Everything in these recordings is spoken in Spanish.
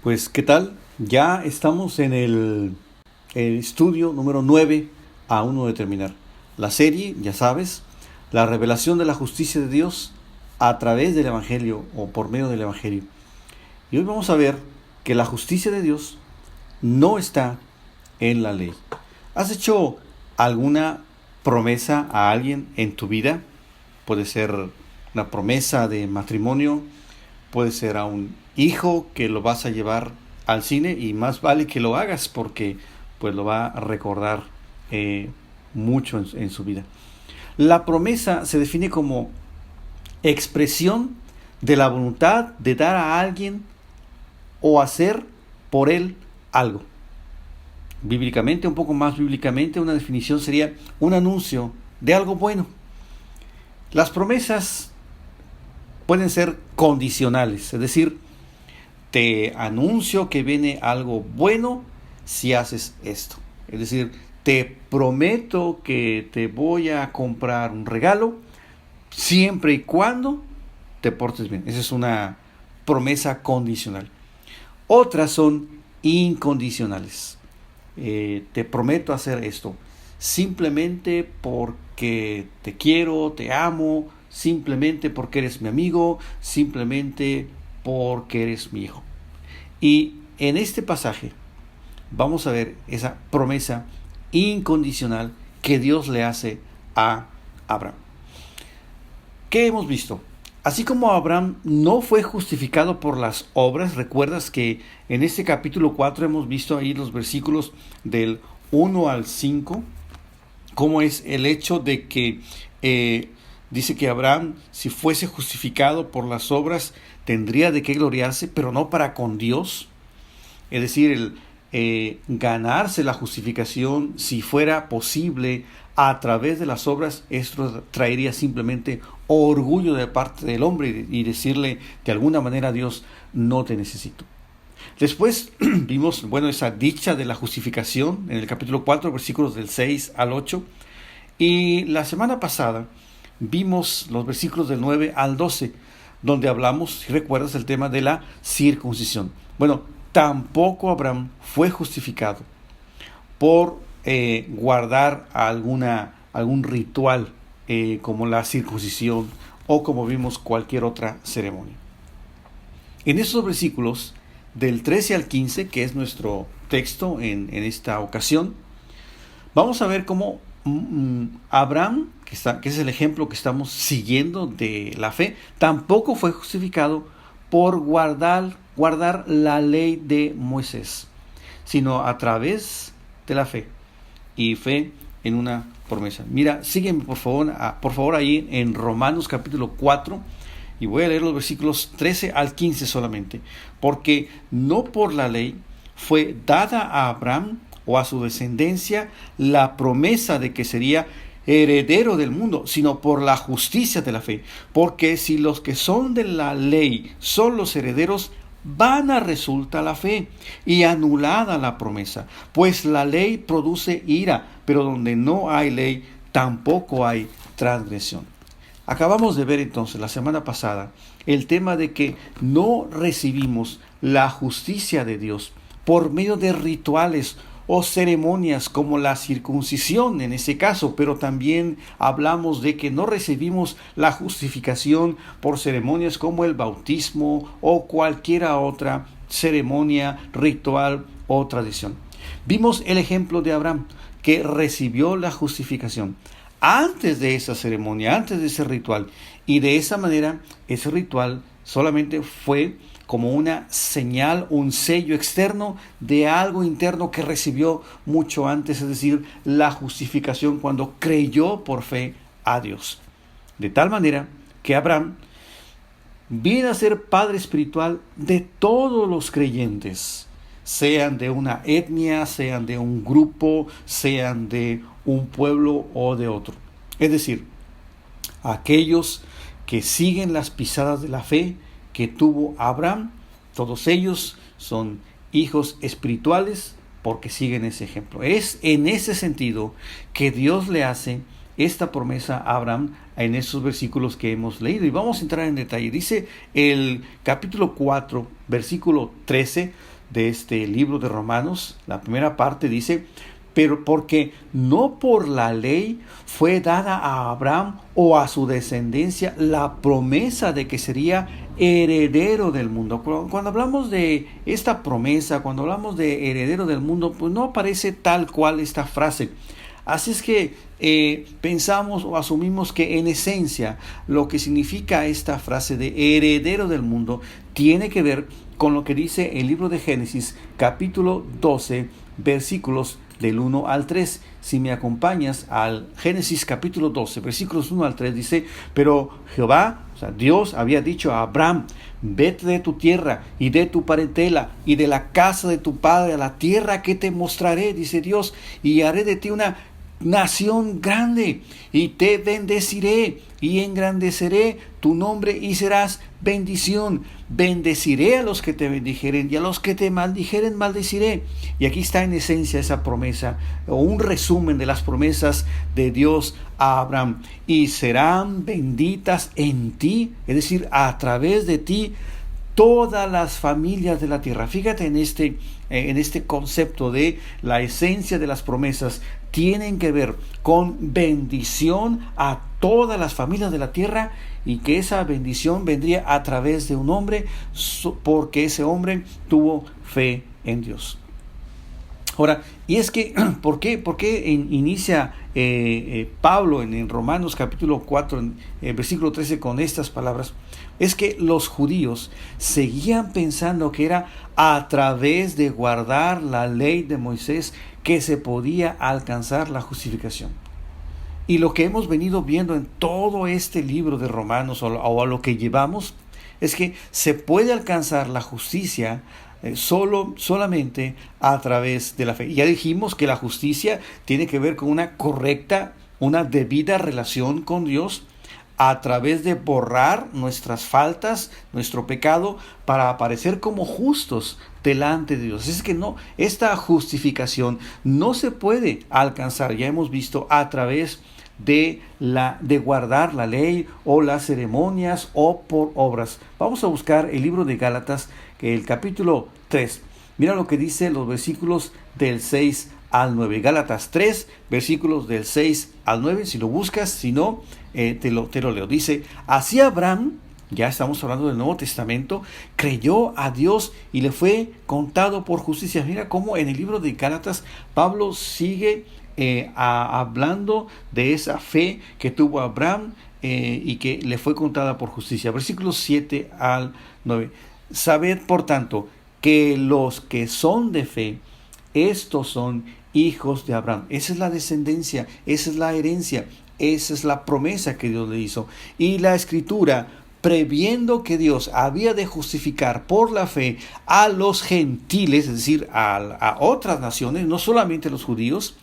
Pues, ¿qué tal? Ya estamos en el estudio número 9 a uno de terminar. La serie, ya sabes, la revelación de la justicia de Dios a través del Evangelio o por medio del Evangelio. Y hoy vamos a ver que la justicia de Dios no está en la ley. ¿Has hecho alguna promesa a alguien en tu vida? Puede ser una promesa de matrimonio, puede ser a un hijo que lo vas a llevar al cine y más vale que lo hagas porque pues lo va a recordar mucho en su vida. La promesa se define como expresión de la voluntad de dar a alguien o hacer por él algo. Bíblicamente, un poco más bíblicamente, una definición sería un anuncio de algo bueno. Las promesas pueden ser condicionales, es decir, te anuncio que viene algo bueno si haces esto. Es decir, te prometo que te voy a comprar un regalo siempre y cuando te portes bien. Esa es una promesa condicional. Otras son incondicionales. Te prometo hacer esto simplemente porque te quiero, te amo, simplemente porque eres mi amigo, simplemente porque eres mi hijo. Y en este pasaje vamos a ver esa promesa incondicional que Dios le hace a Abraham. ¿Qué hemos visto? Así como Abraham no fue justificado por las obras, recuerdas que en este capítulo 4 hemos visto ahí los versículos del 1 al 5, cómo es el hecho de que dice que Abraham, si fuese justificado por las obras, tendría de qué gloriarse, pero no para con Dios. Es decir, ganarse la justificación, si fuera posible, a través de las obras, esto traería simplemente orgullo de parte del hombre y decirle de alguna manera a Dios, no te necesito. Después vimos, esa dicha de la justificación en el capítulo 4, versículos del 6 al 8. Y la semana pasada vimos los versículos del 9 al 12, donde hablamos, si recuerdas, el tema de la circuncisión. Tampoco Abraham fue justificado por guardar algún ritual como la circuncisión o como vimos cualquier otra ceremonia. En estos versículos del 13 al 15, que es nuestro texto en esta ocasión, vamos a ver cómo Abraham, que es el ejemplo que estamos siguiendo de la fe, tampoco fue justificado por guardar la ley de Moisés, sino a través de la fe y fe en una promesa. Mira, sígueme por favor ahí en Romanos capítulo 4 y voy a leer los versículos 13 al 15 solamente, porque no por la ley fue dada a Abraham o a su descendencia la promesa de que sería heredero del mundo, sino por la justicia de la fe. Porque si los que son de la ley son los herederos, vana resulta la fe y anulada la promesa, pues la ley produce ira, pero donde no hay ley, tampoco hay transgresión. Acabamos de ver entonces la semana pasada el tema de que no recibimos la justicia de Dios por medio de rituales o ceremonias como la circuncisión en ese caso, pero también hablamos de que no recibimos la justificación por ceremonias como el bautismo o cualquier otra ceremonia, ritual o tradición. Vimos el ejemplo de Abraham, que recibió la justificación antes de esa ceremonia, antes de ese ritual, y de esa manera ese ritual solamente fue como una señal, un sello externo de algo interno que recibió mucho antes, es decir, la justificación cuando creyó por fe a Dios. De tal manera que Abraham viene a ser padre espiritual de todos los creyentes, sean de una etnia, sean de un grupo, sean de un pueblo o de otro. Es decir, aquellos que siguen las pisadas de la fe que tuvo Abraham, todos ellos son hijos espirituales porque siguen ese ejemplo. Es en ese sentido que Dios le hace esta promesa a Abraham en esos versículos que hemos leído. Y vamos a entrar en detalle. Dice el capítulo 4, versículo 13, de este libro de Romanos. La primera parte dice: pero porque no por la ley fue dada a Abraham o a su descendencia la promesa de que sería heredero del mundo. Cuando hablamos de esta promesa, cuando hablamos de heredero del mundo, pues no aparece tal cual esta frase. Así es que pensamos o asumimos que en esencia lo que significa esta frase de heredero del mundo tiene que ver con lo que dice el libro de Génesis, capítulo 12, versículos del 1 al 3. Si me acompañas al Génesis capítulo 12, versículos 1 al 3, dice: pero Jehová, o sea, Dios había dicho a Abraham: vete de tu tierra y de tu parentela y de la casa de tu padre a la tierra que te mostraré, dice Dios, y haré de ti una nación grande, y te bendeciré y engrandeceré tu nombre y serás bendición. Bendeciré a los que te bendijeren y a los que te maldijeren maldeciré. Y aquí está en esencia esa promesa, o un resumen de las promesas de Dios a Abraham. Y serán benditas en ti, es decir, a través de ti, todas las familias de la tierra. Fíjate en este concepto de la esencia de las promesas. Tienen que ver con bendición a todas las familias de la tierra, y que esa bendición vendría a través de un hombre, porque ese hombre tuvo fe en Dios. Ahora, y es que, ¿por qué inicia Pablo en Romanos capítulo 4, versículo 13, con estas palabras? Es que los judíos seguían pensando que era a través de guardar la ley de Moisés que se podía alcanzar la justificación. Y lo que hemos venido viendo en todo este libro de Romanos, o a lo que llevamos, es que se puede alcanzar la justicia solamente a través de la fe. Ya dijimos que la justicia tiene que ver con una correcta, una debida relación con Dios, a través de borrar nuestras faltas, nuestro pecado, para aparecer como justos delante de Dios. Es que no, esta justificación no se puede alcanzar, ya hemos visto, a través de guardar la ley o las ceremonias o por obras. Vamos a buscar el libro de Gálatas, el capítulo 3. Mira lo que dice los versículos del 6 al 9. Gálatas 3, versículos del 6 al 9. Si lo buscas, si no, te lo leo. Dice: así Abraham, ya estamos hablando del Nuevo Testamento, creyó a Dios y le fue contado por justicia. Mira cómo en el libro de Gálatas Pablo sigue hablando de esa fe que tuvo Abraham y que le fue contada por justicia. Versículos 7 al 9. Sabed, por tanto, que los que son de fe, estos son hijos de Abraham. Esa es la descendencia, esa es la herencia, esa es la promesa que Dios le hizo. Y la Escritura, previendo que Dios había de justificar por la fe a los gentiles, es decir, a otras naciones, no solamente a los judíos,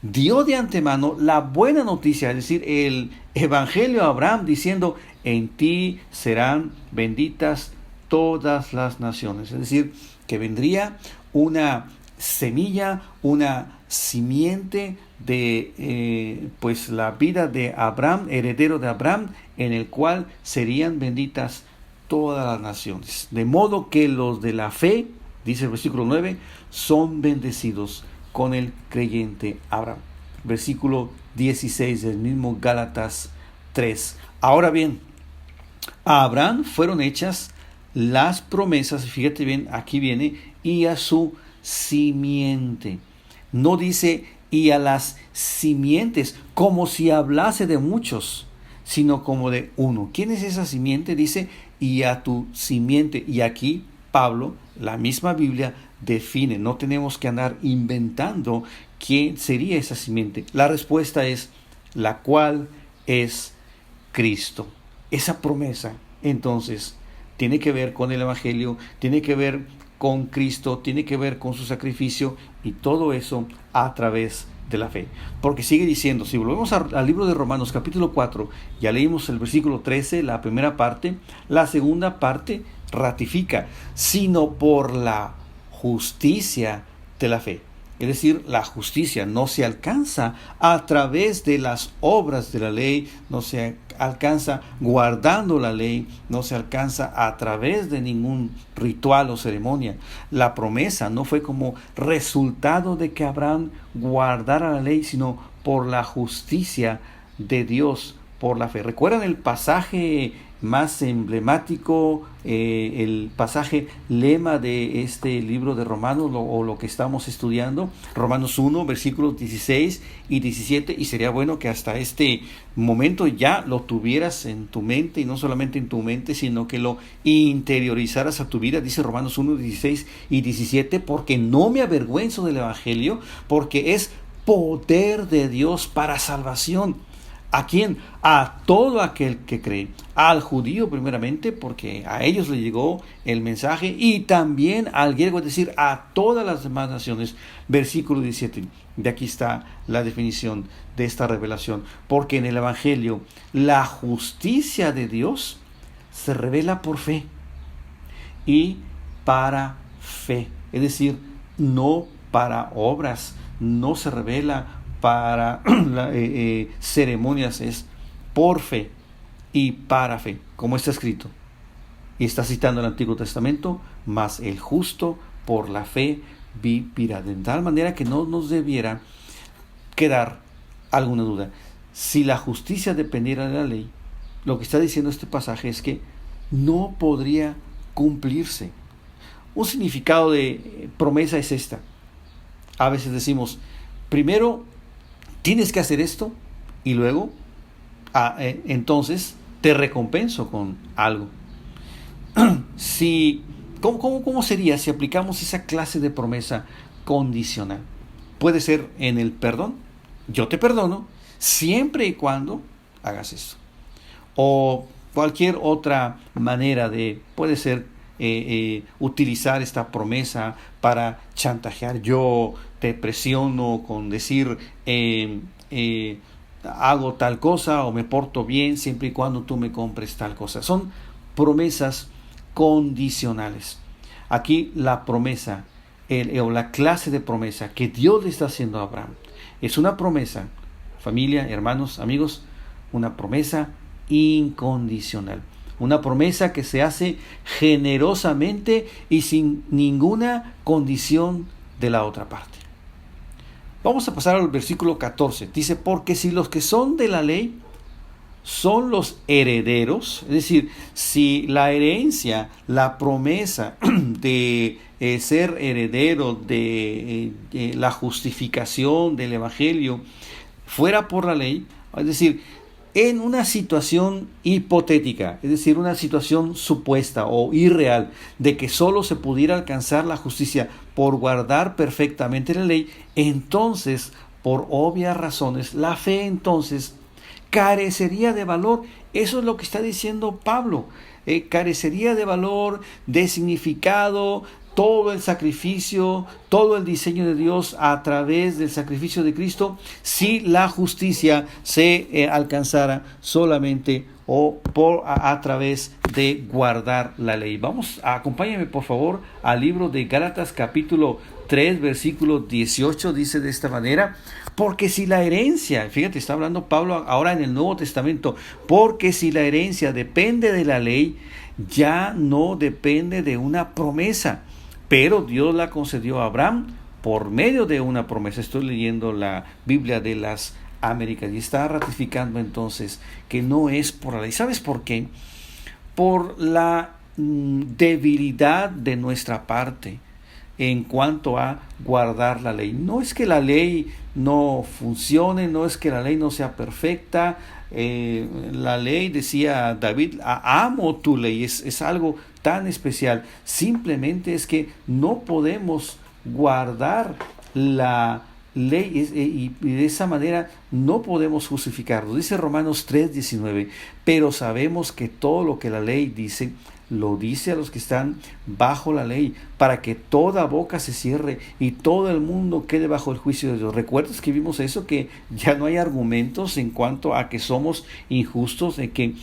dio de antemano la buena noticia, es decir, el evangelio a Abraham, diciendo: en ti serán benditas todas las naciones. Es decir, que vendría una semilla, una simiente de pues la vida de Abraham, heredero de Abraham, en el cual serían benditas todas las naciones. De modo que los de la fe, dice el versículo 9, son bendecidos con el creyente Abraham. Versículo 16 del mismo Gálatas 3. Ahora bien, a Abraham fueron hechas las promesas, fíjate bien, aquí viene, y a su simiente. No dice y a las simientes, como si hablase de muchos, sino como de uno. ¿Quién es esa simiente? Dice: y a tu simiente. Y aquí Pablo, la misma Biblia, define. No tenemos que andar inventando quién sería esa simiente. La respuesta es: la cual es Cristo. Esa promesa, entonces, tiene que ver con el Evangelio, tiene que ver con Cristo, tiene que ver con su sacrificio, y todo eso a través de la fe. Porque sigue diciendo, si volvemos al libro de Romanos capítulo 4, ya leímos el versículo 13, la primera parte, la segunda parte ratifica: sino por la justicia de la fe. Es decir, la justicia no se alcanza a través de las obras de la ley, no se alcanza guardando la ley, no se alcanza a través de ningún ritual o ceremonia. La promesa no fue como resultado de que Abraham guardara la ley, sino por la justicia de Dios, por la fe. ¿Recuerdan el pasaje más emblemático, el pasaje lema de este libro de Romanos, o lo que estamos estudiando? Romanos 1, versículos 16 y 17, y sería bueno que hasta este momento ya lo tuvieras en tu mente, y no solamente en tu mente, sino que lo interiorizaras a tu vida. Dice Romanos 1, 16 y 17, porque no me avergüenzo del Evangelio, porque es poder de Dios para salvación. ¿A quién? A todo aquel que cree. Al judío primeramente, porque a ellos le llegó el mensaje, y también al griego, es decir, a todas las demás naciones. Versículo 17. De aquí está la definición de esta revelación. Porque en el Evangelio la justicia de Dios se revela por fe y para fe. Es decir, no para obras, no se revela para ceremonias, es por fe y para fe, como está escrito. Y está citando el Antiguo Testamento: mas el justo por la fe vivirá. De tal manera que no nos debiera quedar alguna duda. Si la justicia dependiera de la ley, lo que está diciendo este pasaje es que no podría cumplirse. Un significado de promesa es esta. A veces decimos, primero tienes que hacer esto, y luego entonces te recompenso con algo. ¿Cómo sería si aplicamos esa clase de promesa condicional? Puede ser en el perdón. Yo te perdono siempre y cuando hagas esto. O cualquier otra manera puede ser utilizar esta promesa para chantajear. Yo te presiono con decir hago tal cosa o me porto bien siempre y cuando tú me compres tal cosa. Son promesas condicionales. Aquí la promesa o la clase de promesa que Dios le está haciendo a Abraham es una promesa, familia, hermanos, amigos, una promesa incondicional. Una promesa que se hace generosamente y sin ninguna condición de la otra parte. Vamos a pasar al versículo 14. Dice, porque si los que son de la ley son los herederos, es decir, si la herencia, la promesa de ser heredero de la justificación del Evangelio fuera por la ley, es decir, en una situación hipotética, es decir, una situación supuesta o irreal, de que solo se pudiera alcanzar la justicia por guardar perfectamente la ley, entonces, por obvias razones, la fe entonces carecería de valor. Eso es lo que está diciendo Pablo. Carecería de valor, de significado, todo el sacrificio, todo el diseño de Dios a través del sacrificio de Cristo, si la justicia se alcanzara solamente o a través de guardar la ley. Acompáñame por favor al libro de Gálatas capítulo 3, versículo 18, dice de esta manera: porque si la herencia, fíjate, está hablando Pablo ahora en el Nuevo Testamento, porque si la herencia depende de la ley, ya no depende de una promesa, pero Dios la concedió a Abraham por medio de una promesa. Estoy leyendo la Biblia de las Américas y está ratificando entonces que no es por la ley. ¿Sabes por qué? Por la debilidad de nuestra parte en cuanto a guardar la ley. No es que la ley no funcione, no es que la ley no sea perfecta. La ley, decía David, amo tu ley, es algo tan especial. Simplemente es que no podemos guardar la ley y de esa manera no podemos justificarlo. Dice Romanos 3:19, pero sabemos que todo lo que la ley dice, lo dice a los que están bajo la ley, para que toda boca se cierre y todo el mundo quede bajo el juicio de Dios. ¿Recuerdas que vimos eso? Que ya no hay argumentos en cuanto a que somos injustos, de que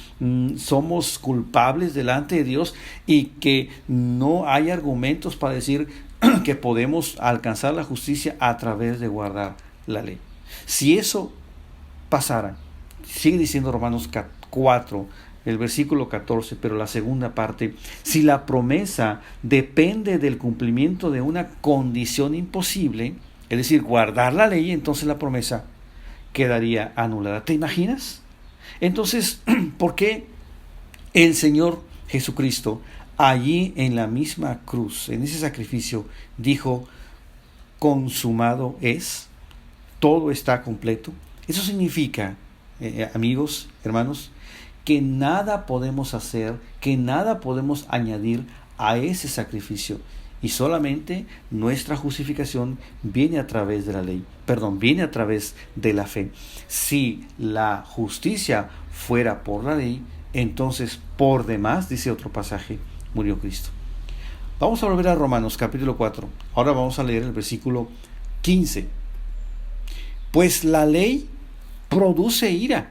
somos culpables delante de Dios, y que no hay argumentos para decir que podemos alcanzar la justicia a través de guardar la ley. Si eso pasara, sigue diciendo Romanos 4, el versículo 14, pero la segunda parte, si la promesa depende del cumplimiento de una condición imposible, es decir, guardar la ley, entonces la promesa quedaría anulada. ¿Te imaginas? Entonces, ¿por qué el Señor Jesucristo allí en la misma cruz, en ese sacrificio, dijo, consumado es, todo está completo? Eso significa, amigos, hermanos, que nada podemos hacer, que nada podemos añadir a ese sacrificio, y solamente nuestra justificación viene a través de la ley, viene a través de la fe. Si la justicia fuera por la ley, entonces por demás, dice otro pasaje, murió Cristo. Vamos a volver a Romanos capítulo 4. Ahora vamos a leer el versículo 15. Pues la ley produce ira,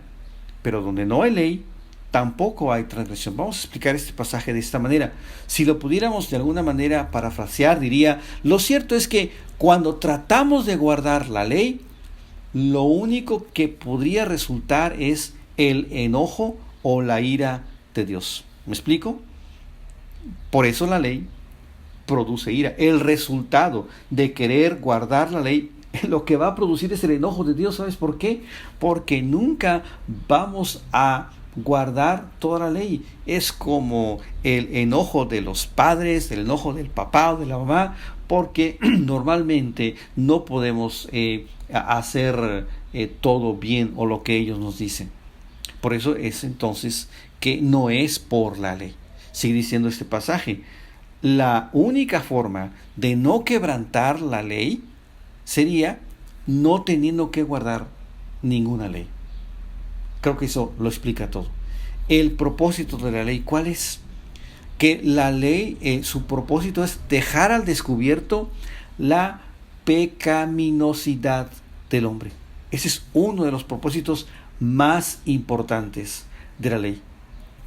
pero donde no hay ley, tampoco hay transgresión. Vamos a explicar este pasaje de esta manera. Si lo pudiéramos de alguna manera parafrasear, diría, lo cierto es que cuando tratamos de guardar la ley, lo único que podría resultar es el enojo o la ira de Dios. ¿Me explico? Por eso la ley produce ira. El resultado de querer guardar la ley, lo que va a producir es el enojo de Dios. ¿Sabes por qué? Porque nunca vamos a guardar toda la ley. Es como el enojo de los padres, el enojo del papá o de la mamá, porque normalmente no podemos hacer todo bien o lo que ellos nos dicen. Por eso es entonces que no es por la ley. Sigue diciendo este pasaje, la única forma de no quebrantar la ley sería no teniendo que guardar ninguna ley. Creo que eso lo explica todo. El propósito de la ley, ¿cuál es? Que la ley, su propósito es dejar al descubierto la pecaminosidad del hombre. Ese es uno de los propósitos más importantes de la ley.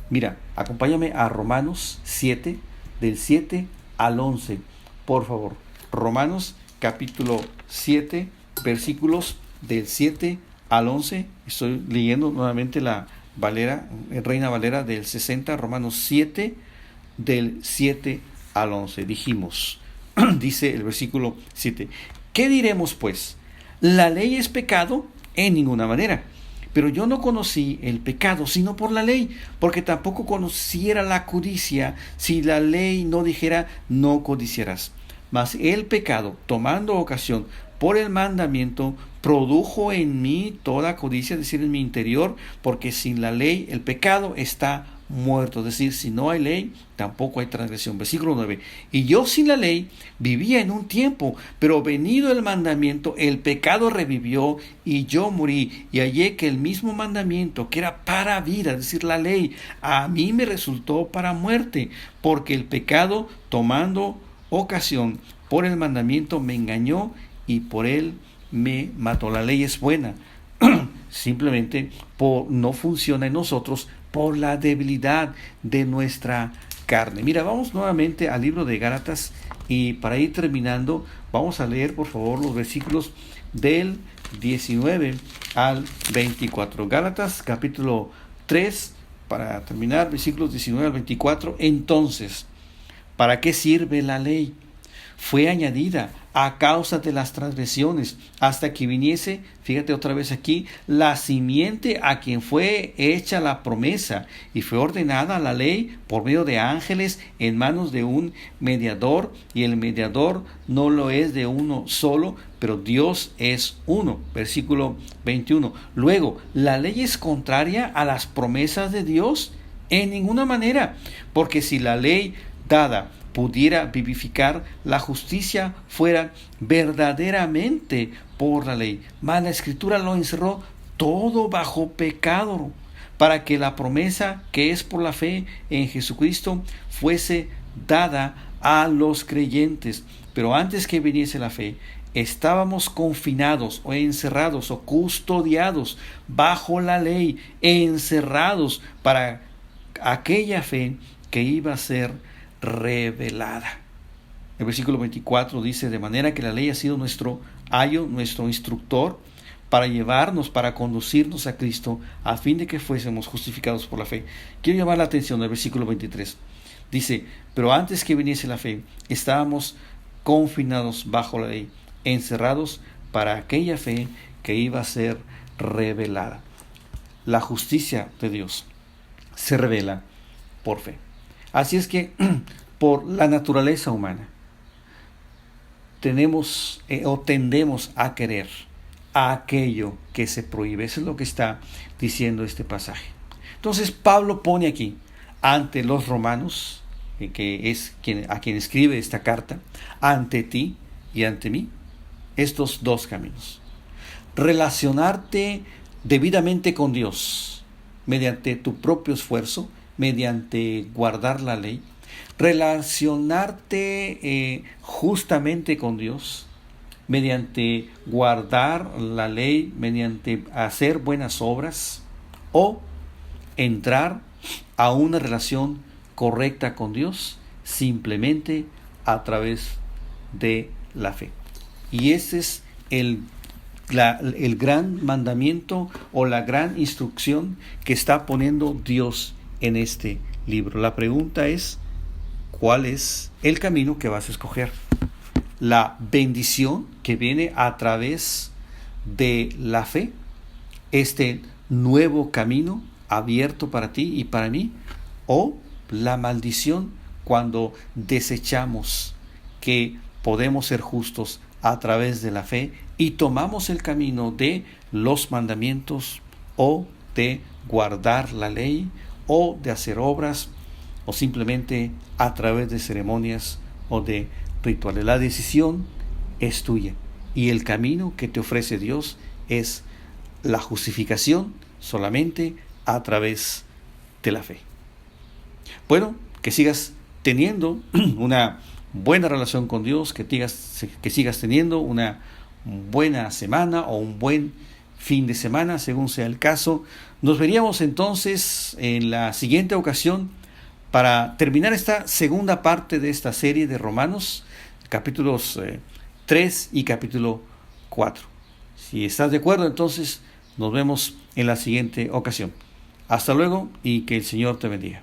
Mira, acompáñame a Romanos 7, del 7 al 11, por favor. Romanos capítulo 7, versículos del 7 al 11. Estoy leyendo nuevamente la Reina Valera del 60, Romanos 7, del 7 al 11. Dijimos, dice el versículo 7, ¿qué diremos pues? ¿La ley es pecado? En ninguna manera. Pero yo no conocí el pecado sino por la ley, porque tampoco conociera la codicia si la ley no dijera no codiciarás. Mas el pecado, tomando ocasión por el mandamiento, produjo en mí toda codicia, es decir, en mi interior, porque sin la ley el pecado está muerto, es decir, si no hay ley, tampoco hay transgresión. Versículo 9. Y yo sin la ley vivía en un tiempo, pero venido el mandamiento, el pecado revivió y yo morí, y hallé que el mismo mandamiento, que era para vida, es decir, la ley, a mí me resultó para muerte, porque el pecado, tomando ocasión por el mandamiento, me engañó y por él me mató. La ley es buena, simplemente no funciona en nosotros por la debilidad de nuestra carne. Mira, vamos nuevamente al libro de Gálatas y para ir terminando, vamos a leer por favor los versículos del 19 al 24. Gálatas capítulo 3, para terminar, versículos 19 al 24. Entonces, ¿para qué sirve la ley? Fue añadida a causa de las transgresiones, hasta que viniese, fíjate otra vez aquí, la simiente a quien fue hecha la promesa, y fue ordenada la ley por medio de ángeles en manos de un mediador, y el mediador no lo es de uno solo, pero Dios es uno. Versículo 21. Luego, ¿la ley es contraria a las promesas de Dios? En ninguna manera, porque si la ley dada pudiera vivificar, la justicia fuera verdaderamente por la ley. Mas la Escritura lo encerró todo bajo pecado, para que la promesa que es por la fe en Jesucristo fuese dada a los creyentes. Pero antes que viniese la fe, estábamos confinados o encerrados o custodiados bajo la ley, encerrados para aquella fe que iba a ser revelada. El versículo 24 dice, de manera que la ley ha sido nuestro ayo, nuestro instructor, para llevarnos, para conducirnos a Cristo, a fin de que fuésemos justificados por la fe. Quiero llamar la atención del versículo 23. Dice, pero antes que viniese la fe, estábamos confinados bajo la ley, encerrados para aquella fe que iba a ser revelada. La justicia de Dios se revela por fe. Así es que, por la naturaleza humana, tenemos o tendemos a querer a aquello que se prohíbe. Eso es lo que está diciendo este pasaje. Entonces Pablo pone aquí ante los romanos, que es a quien escribe esta carta, ante ti y ante mí, estos dos caminos. Relacionarte debidamente con Dios mediante tu propio esfuerzo, mediante guardar la ley. Relacionarte justamente con Dios mediante guardar la ley, mediante hacer buenas obras, o entrar a una relación correcta con Dios simplemente a través de la fe. Y ese es el gran mandamiento o la gran instrucción que está poniendo Dios en este libro. La pregunta es, ¿cuál es el camino que vas a escoger? La bendición que viene a través de la fe, este nuevo camino abierto para ti y para mí, o la maldición cuando desechamos que podemos ser justos a través de la fe y tomamos el camino de los mandamientos o de guardar la ley o de hacer obras o simplemente a través de ceremonias o de rituales. La decisión es tuya y el camino que te ofrece Dios es la justificación solamente a través de la fe. Bueno, que sigas teniendo una buena relación con Dios, que sigas teniendo una buena semana o un buen fin de semana, según sea el caso. Nos veríamos entonces en la siguiente ocasión para terminar esta segunda parte de esta serie de Romanos, capítulos 3 y capítulo 4. Si estás de acuerdo, entonces nos vemos en la siguiente ocasión. Hasta luego y que el Señor te bendiga.